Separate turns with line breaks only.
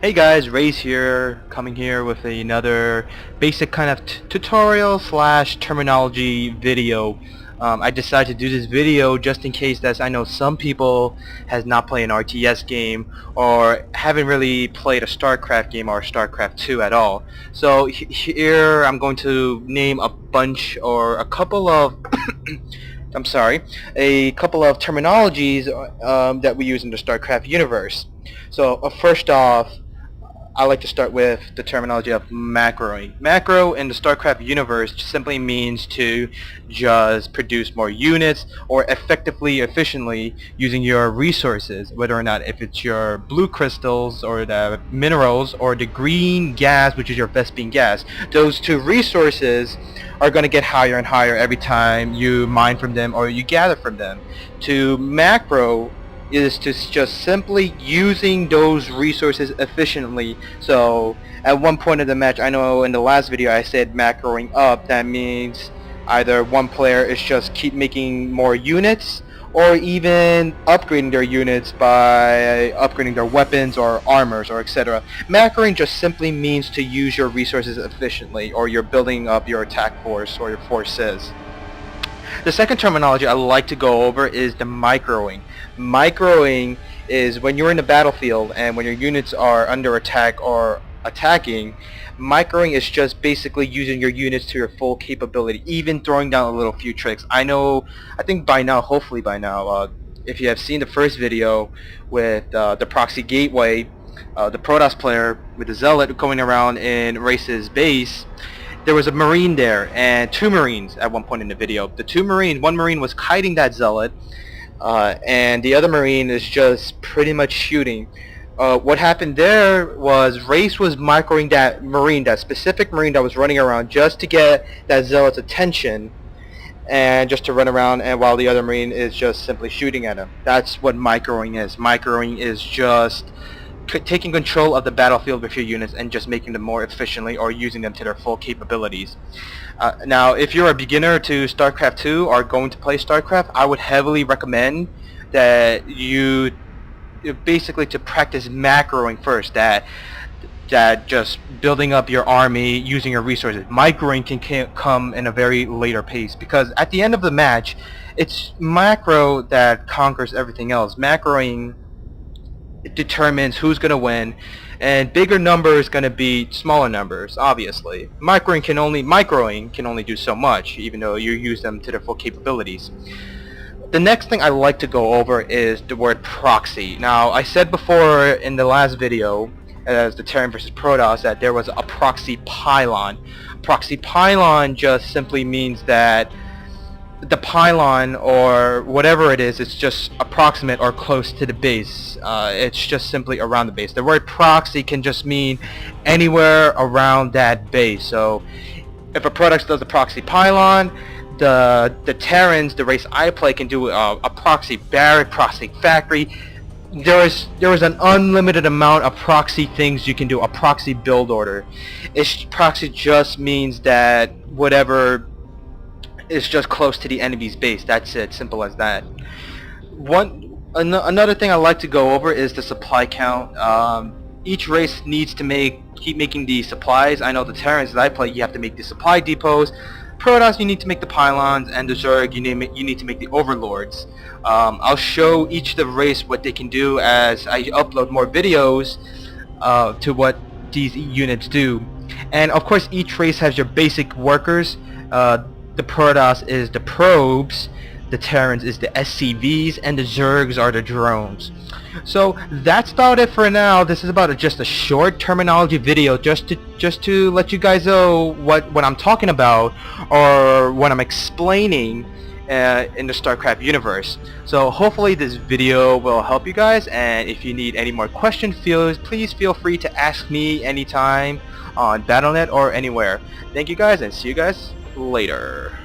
Hey guys, Ray's here, coming here with another basic kind of tutorial slash terminology video. I decided to do this video just in case that I know some people has not played an RTS game or haven't really played a Starcraft game or Starcraft 2 at all. So here I'm going to name a bunch or a couple of I'm sorry, a couple of terminologies that we use in the Starcraft universe. So first off, I like to start with the terminology of macroing. Macro in the StarCraft universe simply means to just produce more units or efficiently using your resources, whether or not if it's your blue crystals or the minerals or the green gas, which is your Vespene gas. Those two resources are going to get higher and higher every time you mine from them or you gather from them. To macro is to just simply using those resources efficiently. So at one point in the match, I know in the last video I said macroing up. That means either one player is just keep making more units or even upgrading their units by upgrading their weapons or armors or etc. Macroing just simply means to use your resources efficiently, or you're building up your attack force or your forces. The second terminology I like to go over is the microing. Microing is when you're in the battlefield and when your units are under attack or attacking. Microing is just basically using your units to your full capability, even throwing down a little few tricks. I think by now, hopefully by now, if you have seen the first video with the proxy gateway, the Protoss player with the Zealot going around in Race's base, there was a Marine there and two Marines at one point in the video. One Marine was kiting that Zealot, and the other Marine is just pretty much shooting. What happened there was Race was microing that Marine, that specific Marine that was running around, just to get that Zealot's attention and just to run around, and while the other Marine is just simply shooting at him. That's what microing is. Microing is just taking control of the battlefield with your units and just making them more efficiently or using them to their full capabilities. Now, if you're a beginner to StarCraft 2 or going to play StarCraft, I would heavily recommend that you basically to practice macroing first, that just building up your army using your resources. Microing can come in a very later pace, because at the end of the match, it's macro that conquers everything else. Macroing determines who's going to win, and bigger numbers going to beat smaller numbers, obviously. Microing can only do so much, even though you use them to their full capabilities. The next thing I like to go over is the word proxy. Now, I said before in the last video, as the Terran versus Protoss, that there was a proxy pylon. Proxy pylon just simply means that the pylon, or whatever it is, it's just approximate or close to the base. It's just simply around the base. The word proxy can just mean anywhere around that base. So if a product does a proxy pylon, the Terrans, the race I play, can do a proxy barrack, proxy factory. There is an unlimited amount of proxy things you can do. A proxy build order. Proxy just means that whatever is just close to the enemy's base. That's it. Simple as that. Another thing I like to go over is the supply count. Each race needs to keep making the supplies. I know the Terrans that I play, you have to make the supply depots. Protoss, you need to make the pylons, and the Zerg, you need to make the overlords. I'll show each of the race what they can do as I upload more videos to what these units do. And of course, each race has your basic workers. The Protoss is the probes, the Terrans is the SCVs, and the Zergs are the drones. So that's about it for now. This is just a short terminology video, just to let you guys know what I'm talking about or what I'm explaining in the StarCraft universe. So hopefully this video will help you guys, and if you need any more questions, please feel free to ask me anytime on Battle.net or anywhere. Thank you guys, and see you guys later.